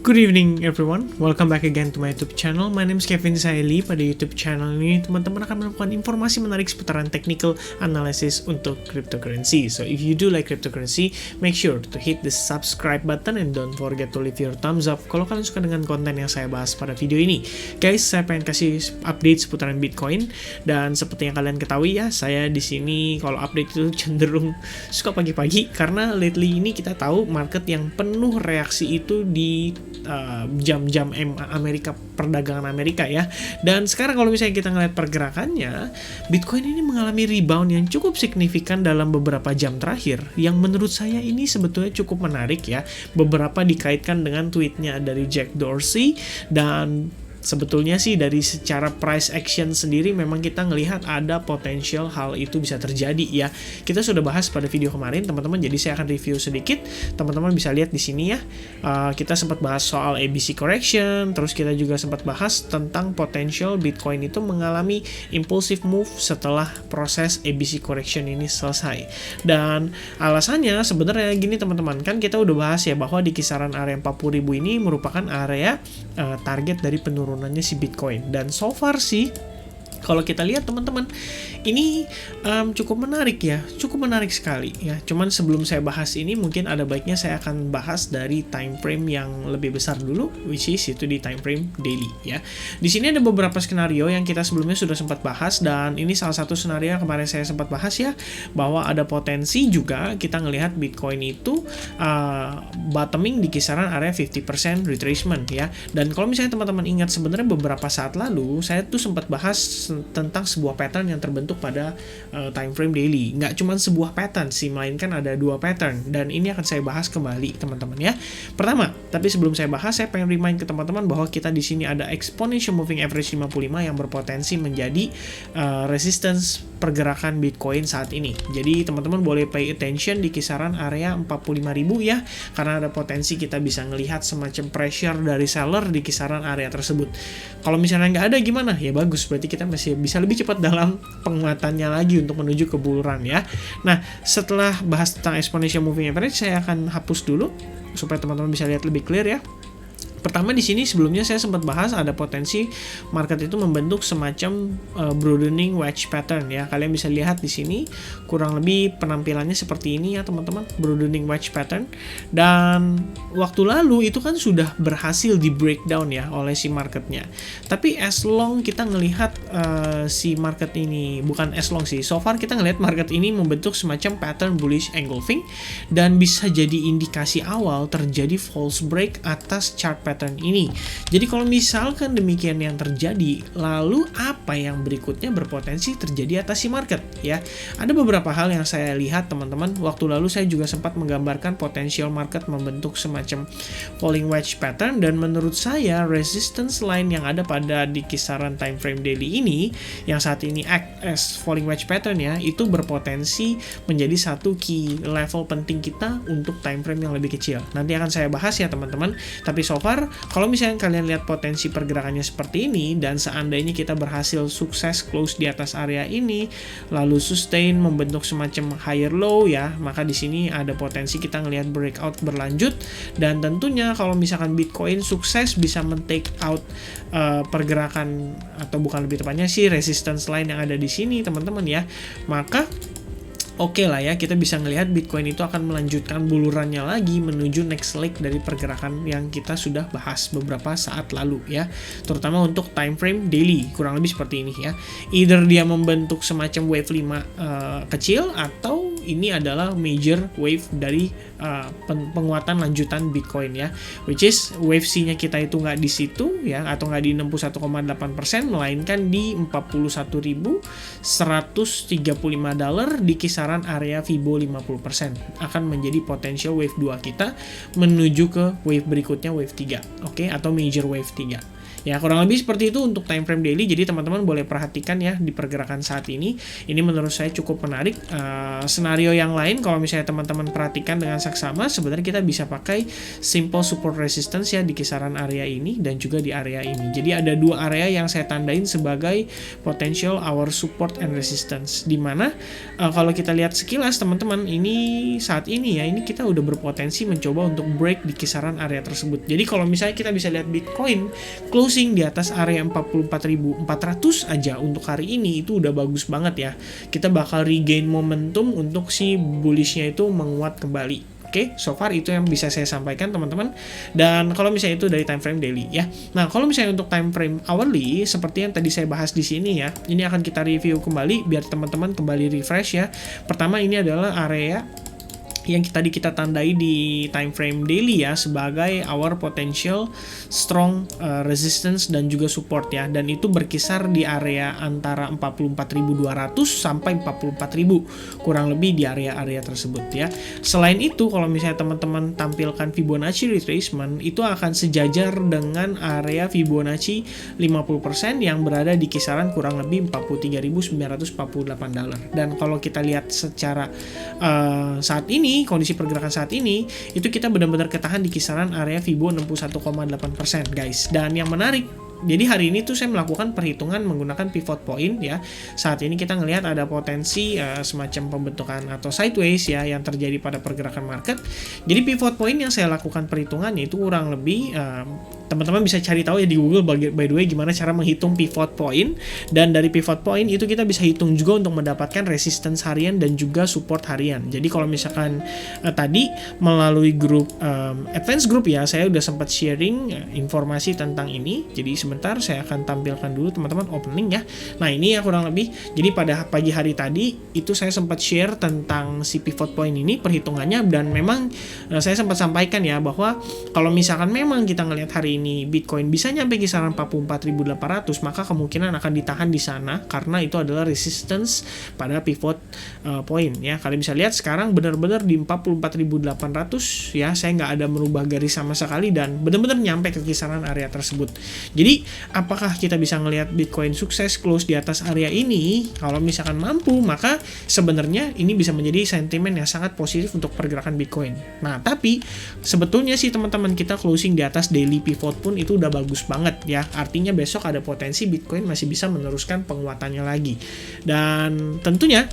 Good evening everyone, welcome back again to my YouTube channel. My name is Kevin Saili. Pada YouTube channel ini, teman-teman akan menemukan informasi menarik seputaran technical analysis untuk cryptocurrency. So if you do like cryptocurrency, make sure to hit the subscribe button and don't forget to leave your thumbs up kalau kalian suka dengan konten yang saya bahas pada video ini. Guys, saya pengen kasih update seputaran Bitcoin, dan seperti yang kalian ketahui ya, saya di sini kalau update itu cenderung suka pagi-pagi karena lately ini kita tahu market yang penuh reaksi itu di jam-jam Amerika, perdagangan Amerika ya. Dan sekarang kalau misalnya kita ngeliat pergerakannya, Bitcoin ini mengalami rebound yang cukup signifikan dalam beberapa jam terakhir, yang menurut saya ini sebetulnya cukup menarik ya. Beberapa dikaitkan dengan tweetnya dari Jack Dorsey, dan sebetulnya sih dari secara price action sendiri memang kita ngelihat ada potensial hal itu bisa terjadi ya. Kita sudah bahas pada video kemarin teman-teman, jadi saya akan review sedikit. Teman-teman bisa lihat di sini ya. Kita sempat bahas soal ABC correction, terus kita juga sempat bahas tentang potensial Bitcoin itu mengalami impulsive move setelah proses ABC correction ini selesai. Dan alasannya sebenarnya gini teman-teman, kan kita udah bahas ya bahwa di kisaran area 40.000 ini merupakan area target dari penurunannya si Bitcoin. Dan so far sih kalau kita lihat teman-teman, ini cukup menarik ya, cukup menarik sekali ya. Cuman sebelum saya bahas ini, mungkin ada baiknya saya akan bahas dari time frame yang lebih besar dulu, which is itu di time frame daily ya. Di sini ada beberapa skenario yang kita sebelumnya sudah sempat bahas, dan ini salah satu skenario yang kemarin saya sempat bahas ya, bahwa ada potensi juga kita ngelihat Bitcoin itu bottoming di kisaran area 50% retracement ya. Dan kalau misalnya teman-teman ingat, sebenarnya beberapa saat lalu saya tuh sempat bahas tentang sebuah pattern yang terbentuk pada time frame daily. Nggak cuma sebuah pattern sih, melainkan ada dua pattern, dan ini akan saya bahas kembali teman-teman ya. Pertama, tapi sebelum saya bahas, saya pengen remind ke teman-teman bahwa kita di sini ada exponential moving average 55 yang berpotensi menjadi resistance pergerakan Bitcoin saat ini. Jadi teman-teman boleh pay attention di kisaran area 45.000 ya, karena ada potensi kita bisa ngelihat semacam pressure dari seller di kisaran area tersebut. Kalau misalnya nggak ada gimana? Ya bagus, berarti kita masih bisa lebih cepat dalam penguatannya lagi untuk menuju ke bull run ya. Nah, setelah bahas tentang exponential moving average, saya akan hapus dulu supaya teman-teman bisa lihat lebih clear ya. Pertama di sini sebelumnya saya sempat bahas ada potensi market itu membentuk semacam broadening wedge pattern ya. Kalian bisa lihat di sini kurang lebih penampilannya seperti ini ya teman-teman, broadening wedge pattern. Dan waktu lalu itu kan sudah berhasil di breakdown ya oleh si marketnya. Tapi as long kita ngelihat si market ini, bukan as long sih, so far kita ngelihat market ini membentuk semacam pattern bullish engulfing, dan bisa jadi indikasi awal terjadi false break atas chart pattern ini. Jadi kalau misalkan demikian yang terjadi, lalu apa yang berikutnya berpotensi terjadi atas si market ya. Ada beberapa hal yang saya lihat teman-teman. Waktu lalu saya juga sempat menggambarkan potensial market membentuk semacam falling wedge pattern, dan menurut saya resistance line yang ada pada di kisaran time frame daily ini yang saat ini act as falling wedge pattern ya, itu berpotensi menjadi satu key level penting kita untuk time frame yang lebih kecil. Nanti akan saya bahas ya teman-teman. Tapi so far kalau misalnya kalian lihat potensi pergerakannya seperti ini, dan seandainya kita berhasil sukses close di atas area ini, lalu sustain membentuk semacam higher low ya, maka di sini ada potensi kita ngelihat breakout berlanjut. Dan tentunya kalau misalkan Bitcoin sukses bisa men-take out pergerakan, atau bukan lebih tepatnya sih resistance line yang ada di sini teman-teman ya, maka oke lah ya, kita bisa ngelihat Bitcoin itu akan melanjutkan bulurannya lagi menuju next leg dari pergerakan yang kita sudah bahas beberapa saat lalu ya, terutama untuk time frame daily kurang lebih seperti ini ya. Either dia membentuk semacam wave 5 kecil, atau ini adalah major wave dari penguatan lanjutan Bitcoin ya, which is wave C-nya kita itu nggak di situ ya, atau nggak di 61,8%, melainkan di $41.135 di kisaran area Fibo 50%, akan menjadi potential wave 2 kita menuju ke wave berikutnya, wave 3 oke, atau major wave 3 Ya, kurang lebih seperti itu untuk time frame daily. Jadi teman-teman boleh perhatikan ya di pergerakan saat ini. Ini menurut saya cukup menarik. Senario yang lain kalau misalnya teman-teman perhatikan dengan saksama, sebenarnya kita bisa pakai simple support resistance ya di kisaran area ini dan juga di area ini. Jadi ada dua area yang saya tandain sebagai potential our support and resistance. Dimana kalau kita lihat sekilas teman-teman, ini saat ini ya, ini kita udah berpotensi mencoba untuk break di kisaran area tersebut. Jadi kalau misalnya kita bisa lihat Bitcoin closing di atas area 44.400 aja untuk hari ini, itu udah bagus banget ya. Kita bakal regain momentum untuk si bullishnya itu menguat kembali. Oke, so far itu yang bisa saya sampaikan teman-teman. Dan kalau misalnya itu dari time frame daily ya. Nah, kalau misalnya untuk time frame hourly, seperti yang tadi saya bahas di sini ya, ini akan kita review kembali biar teman-teman kembali refresh ya. Pertama, ini adalah area yang tadi kita tandai di time frame daily ya sebagai our potential strong resistance dan juga support ya, dan itu berkisar di area antara 44.200 sampai 44.000 kurang lebih di area-area tersebut ya. Selain itu kalau misalnya teman-teman tampilkan Fibonacci retracement, itu akan sejajar dengan area Fibonacci 50% yang berada di kisaran kurang lebih $43.948. Dan kalau kita lihat secara saat ini, kondisi pergerakan saat ini, itu kita benar-benar ketahan di kisaran area Fibo 61,8% guys. Dan yang menarik, jadi hari ini tuh saya melakukan perhitungan menggunakan pivot point ya. Saat ini kita ngelihat ada potensi semacam pembentukan atau sideways ya yang terjadi pada pergerakan market. Jadi pivot point yang saya lakukan perhitungan itu kurang lebih teman-teman bisa cari tahu ya di Google by the way gimana cara menghitung pivot point, dan dari pivot point itu kita bisa hitung juga untuk mendapatkan resistance harian dan juga support harian. Jadi kalau misalkan tadi melalui grup advance group ya, saya udah sempat sharing informasi tentang ini. Jadi sebentar saya akan tampilkan dulu teman-teman opening ya. Nah, ini ya kurang lebih. Jadi pada pagi hari tadi itu saya sempat share tentang si pivot point ini perhitungannya, dan memang saya sempat sampaikan ya bahwa kalau misalkan memang kita ngelihat hari ini Bitcoin bisa nyampe kisaran 44.800, maka kemungkinan akan ditahan di sana karena itu adalah resistance pada pivot point ya. Kalian bisa lihat sekarang benar-benar di 44.800 ya, saya nggak ada merubah garis sama sekali dan benar-benar nyampe ke kisaran area tersebut. Jadi apakah kita bisa ngelihat Bitcoin sukses close di atas area ini? Kalau misalkan mampu, maka sebenarnya ini bisa menjadi sentimen yang sangat positif untuk pergerakan Bitcoin. Nah, tapi sebetulnya sih teman-teman, kita closing di atas daily pivot pun itu udah bagus banget ya. Artinya besok ada potensi Bitcoin masih bisa meneruskan penguatannya lagi. Dan tentunya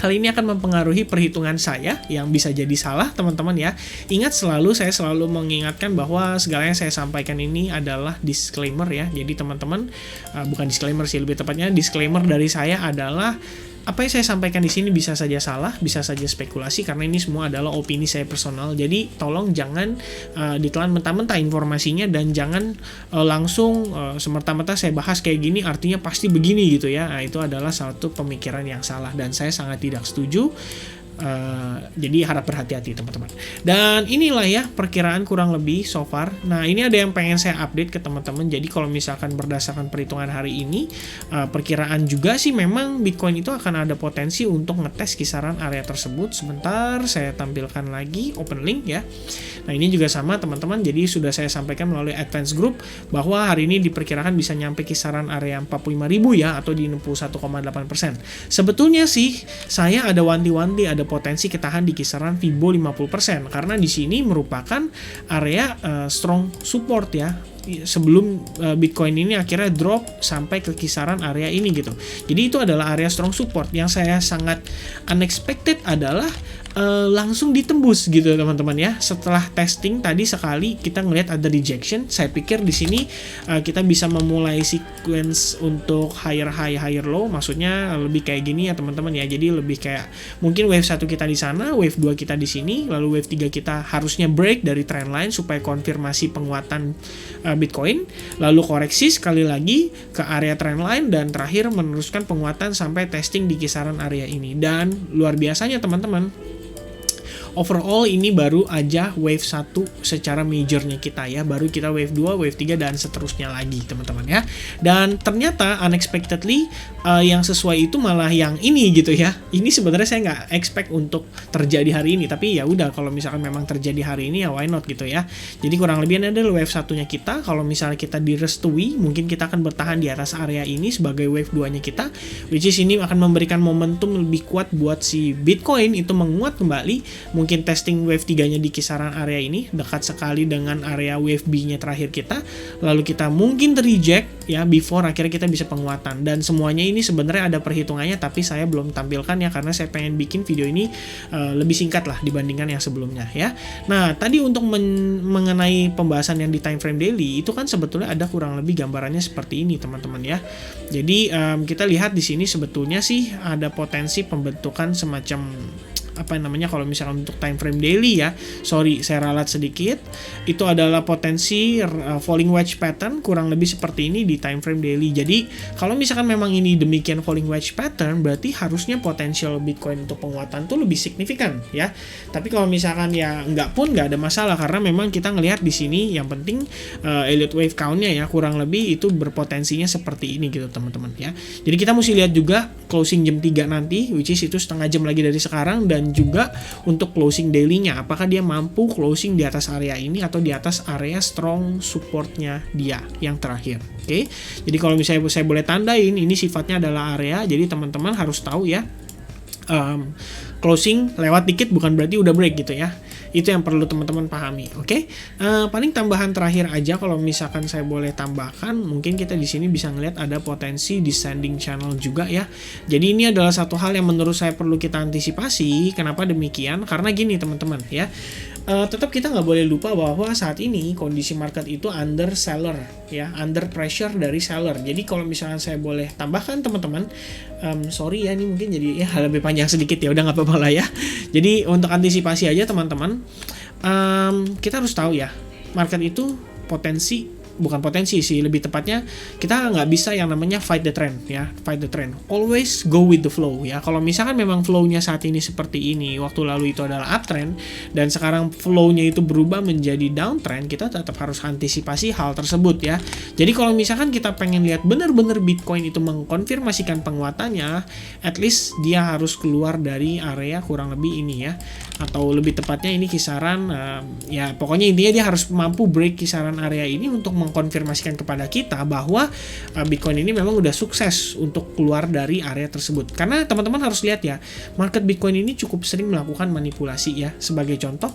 hal ini akan mempengaruhi perhitungan saya yang bisa jadi salah teman-teman ya. Ingat selalu, saya selalu mengingatkan bahwa segala yang saya sampaikan ini adalah disclaimer ya. Jadi teman-teman, bukan disclaimer sih, lebih tepatnya disclaimer dari saya adalah apa yang saya sampaikan di sini bisa saja salah, bisa saja spekulasi, karena ini semua adalah opini saya personal. Jadi tolong jangan ditelan mentah-mentah informasinya, dan jangan langsung semerta-merta saya bahas kayak gini artinya pasti begini gitu ya. Nah, itu adalah satu pemikiran yang salah dan saya sangat tidak setuju. Jadi harap berhati-hati teman-teman. Dan inilah ya perkiraan kurang lebih so far. Nah, ini ada yang pengen saya update ke teman-teman. Jadi kalau misalkan berdasarkan perhitungan hari ini, perkiraan juga sih memang Bitcoin itu akan ada potensi untuk ngetes kisaran area tersebut. Sebentar saya tampilkan lagi open link ya. Nah, ini juga sama teman-teman. Jadi sudah saya sampaikan melalui advance group bahwa hari ini diperkirakan bisa nyampe kisaran area 45.000 ya, atau di 61,8%. Sebetulnya sih saya ada wanti-wanti, ada potensi ketahan di kisaran Fibo 50% karena di sini merupakan area strong support ya, sebelum Bitcoin ini akhirnya drop sampai ke kisaran area ini gitu. Jadi itu adalah area strong support. Yang saya sangat unexpected adalah langsung ditembus gitu teman-teman ya. Setelah testing tadi sekali kita ngelihat ada rejection. Saya pikir di sini kita bisa memulai sequence untuk higher high higher low, maksudnya lebih kayak gini ya teman-teman ya. Jadi lebih kayak mungkin wave 1 kita di sana, wave 2 kita di sini, lalu wave 3 kita harusnya break dari trendline supaya konfirmasi penguatan Bitcoin, lalu koreksi sekali lagi ke area trendline, dan terakhir meneruskan penguatan sampai testing di kisaran area ini. Dan luar biasanya teman-teman, overall ini baru aja wave 1 secara majornya kita ya, baru kita wave 2, wave 3 dan seterusnya lagi teman-teman ya. Dan ternyata unexpectedly yang sesuai itu malah yang ini gitu ya. Ini sebenarnya saya nggak expect untuk terjadi hari ini, tapi ya udah kalau misalkan memang terjadi hari ini ya why not gitu ya. Jadi kurang lebih ini adalah wave 1-nya kita. Kalau misalnya kita direstui, mungkin kita akan bertahan di atas area ini sebagai wave 2-nya kita, which is ini akan memberikan momentum lebih kuat buat si Bitcoin itu menguat kembali. Mungkin testing wave 3-nya di kisaran area ini, dekat sekali dengan area wave B-nya terakhir kita. Lalu kita mungkin terreject ya before akhirnya kita bisa penguatan. Dan semuanya ini sebenarnya ada perhitungannya, tapi saya belum tampilkan ya karena saya pengen bikin video ini lebih singkat lah dibandingkan yang sebelumnya ya. Nah, tadi untuk mengenai pembahasan yang di time frame daily itu kan sebetulnya ada kurang lebih gambarannya seperti ini teman-teman ya. Jadi kita lihat di sini sebetulnya sih ada potensi pembentukan semacam apa namanya, kalau misalkan untuk time frame daily ya, sorry saya ralat sedikit, itu adalah potensi falling wedge pattern kurang lebih seperti ini di time frame daily. Jadi kalau misalkan memang ini demikian falling wedge pattern, berarti harusnya potensial Bitcoin untuk penguatan tuh lebih signifikan ya. Tapi kalau misalkan ya enggak pun nggak ada masalah, karena memang kita ngelihat di sini yang penting Elliott wave count-nya ya kurang lebih itu berpotensinya seperti ini gitu teman-teman ya. Jadi kita mesti lihat juga closing jam 3 nanti, which is itu setengah jam lagi dari sekarang, dan juga untuk closing daily-nya apakah dia mampu closing di atas area ini atau di atas area strong support-nya dia yang terakhir. Oke. Jadi kalau misalnya saya boleh tandain ini sifatnya adalah area, jadi teman-teman harus tahu ya, closing lewat dikit bukan berarti udah break gitu ya. Itu yang perlu teman-teman pahami, oke? Paling tambahan terakhir aja, kalau misalkan saya boleh tambahkan, mungkin kita di sini bisa ngelihat ada potensi descending channel juga ya. Jadi ini adalah satu hal yang menurut saya perlu kita antisipasi. Kenapa demikian? Karena gini teman-teman ya. Tetap kita nggak boleh lupa bahwa saat ini kondisi market itu under seller ya, under pressure dari seller. Jadi kalau misalnya saya boleh tambahkan teman-teman, sorry ya ini mungkin jadi ya lebih panjang sedikit ya, udah nggak apa-apa lah ya. Jadi untuk antisipasi aja teman-teman, kita harus tahu ya, market itu bukan potensi sih, lebih tepatnya kita nggak bisa yang namanya fight the trend ya, fight the trend, always go with the flow ya. Kalau misalkan memang flow-nya saat ini seperti ini, waktu lalu itu adalah uptrend dan sekarang flow-nya itu berubah menjadi downtrend, kita tetap harus antisipasi hal tersebut ya. Jadi kalau misalkan kita pengen lihat benar-benar Bitcoin itu mengkonfirmasikan penguatannya, at least dia harus keluar dari area kurang lebih ini ya, atau lebih tepatnya ini kisaran ya pokoknya intinya dia harus mampu break kisaran area ini untuk mengkonfirmasikan kepada kita bahwa Bitcoin ini memang udah sukses untuk keluar dari area tersebut. Karena teman-teman harus lihat ya, market Bitcoin ini cukup sering melakukan manipulasi ya. Sebagai contoh,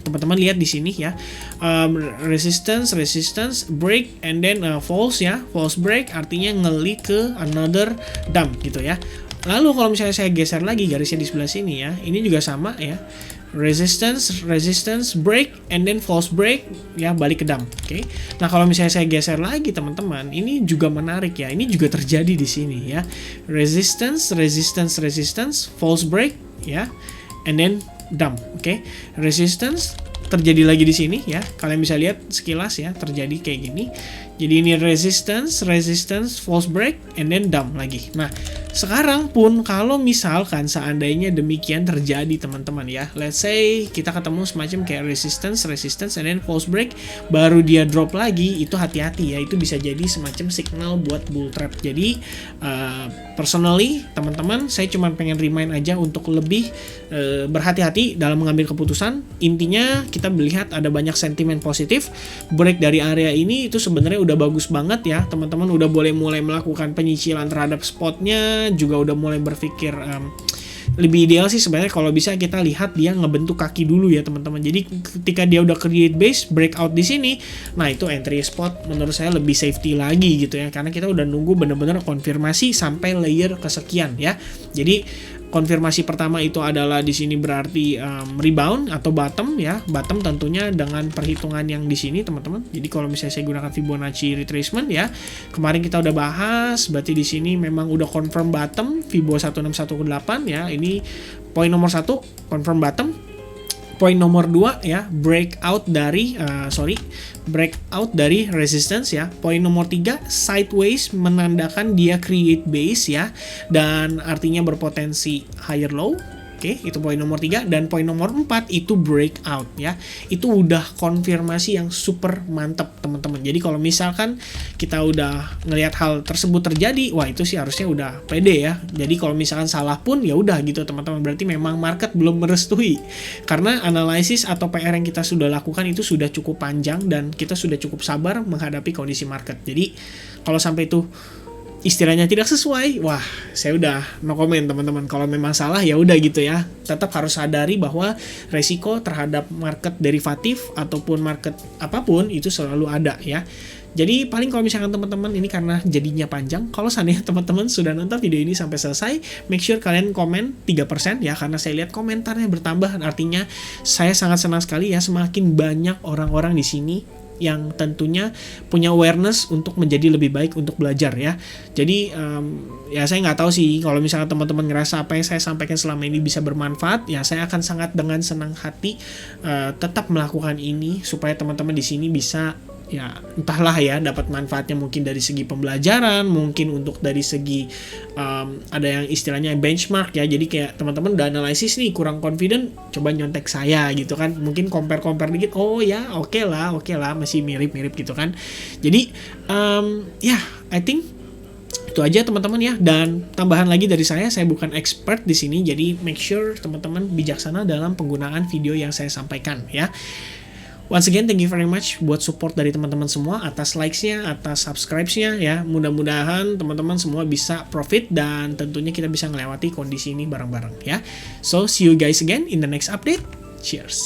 teman-teman lihat di sini ya, resistance break and then false ya, false break artinya ngeli ke another dump gitu ya. Lalu kalau misalnya saya geser lagi garisnya di sebelah sini ya, ini juga sama ya, resistance break and then false break ya, balik ke dump. Oke. Nah, kalau misalnya saya geser lagi teman-teman, ini juga menarik ya. Ini juga terjadi di sini ya. Resistance, false break ya, and then dump. Oke. Resistance terjadi lagi di sini ya. Kalian bisa lihat sekilas ya, terjadi kayak gini. Jadi ini resistance, false break, and then dump lagi. Nah, sekarang pun kalau misalkan seandainya demikian terjadi teman-teman ya, let's say kita ketemu semacam kayak resistance, and then false break, baru dia drop lagi, itu hati-hati ya, itu bisa jadi semacam signal buat bull trap. Jadi personally teman-teman, saya cuma pengen remind aja untuk lebih berhati-hati dalam mengambil keputusan. Intinya kita melihat ada banyak sentimen positif, break dari area ini itu sebenarnya udah bagus banget ya teman-teman, udah boleh mulai melakukan penyicilan terhadap spotnya, juga udah mulai berpikir lebih ideal sih sebenarnya kalau bisa kita lihat dia ngebentuk kaki dulu ya teman-teman. Jadi ketika dia udah create base, breakout di sini, nah itu entry spot menurut saya lebih safety lagi gitu ya, karena kita udah nunggu bener-bener konfirmasi sampai layer kesekian ya. Jadi konfirmasi pertama itu adalah di sini berarti rebound atau bottom ya, bottom tentunya dengan perhitungan yang di sini teman-teman. Jadi kalau misalnya saya gunakan Fibonacci retracement ya, kemarin kita udah bahas, berarti di sini memang udah confirm bottom Fibo 1618 ya. Ini poin nomor 1 confirm bottom. Poin nomor 2 ya, breakout dari resistance ya. Poin nomor 3 sideways, menandakan dia create base ya, dan artinya berpotensi higher low Oke, itu poin nomor 3. Dan poin nomor 4 itu breakout ya. Itu udah konfirmasi yang super mantap teman-teman. Jadi kalau misalkan kita udah ngelihat hal tersebut terjadi, wah itu sih harusnya udah pede ya. Jadi kalau misalkan salah pun ya udah gitu teman-teman, berarti memang market belum merestui. Karena analisis atau PR yang kita sudah lakukan itu sudah cukup panjang dan kita sudah cukup sabar menghadapi kondisi market. Jadi kalau sampai itu istilahnya tidak sesuai, wah saya udah no comment teman-teman. Kalau memang salah ya udah gitu ya. Tetap harus sadari bahwa resiko terhadap market derivatif ataupun market apapun itu selalu ada ya. Jadi paling kalau misalkan teman-teman ini karena jadinya panjang, kalau seandainya teman-teman sudah nonton video ini sampai selesai, make sure kalian komen 3% ya, karena saya lihat komentarnya bertambah. Artinya saya sangat senang sekali ya, semakin banyak orang-orang di sini yang tentunya punya awareness untuk menjadi lebih baik untuk belajar ya. Jadi ya saya nggak tahu sih, kalau misalnya teman-teman ngerasa apa yang saya sampaikan selama ini bisa bermanfaat, ya saya akan sangat dengan senang hati tetap melakukan ini supaya teman-teman di sini bisa ya entahlah ya dapat manfaatnya, mungkin dari segi pembelajaran, mungkin untuk dari segi ada yang istilahnya benchmark ya. Jadi kayak teman-teman udah analisis nih kurang confident, coba nyontek saya gitu kan, mungkin compare dikit, oh ya oke lah masih mirip gitu kan. Jadi ya I think itu aja teman-teman ya. Dan tambahan lagi dari saya bukan expert di sini, jadi make sure teman-teman bijaksana dalam penggunaan video yang saya sampaikan ya. Once again, thank you very much buat support dari teman-teman semua, atas likes-nya, atas subscribes-nya ya. Mudah-mudahan teman-teman semua bisa profit dan tentunya kita bisa melewati kondisi ini bareng-bareng ya. So, see you guys again in the next update. Cheers!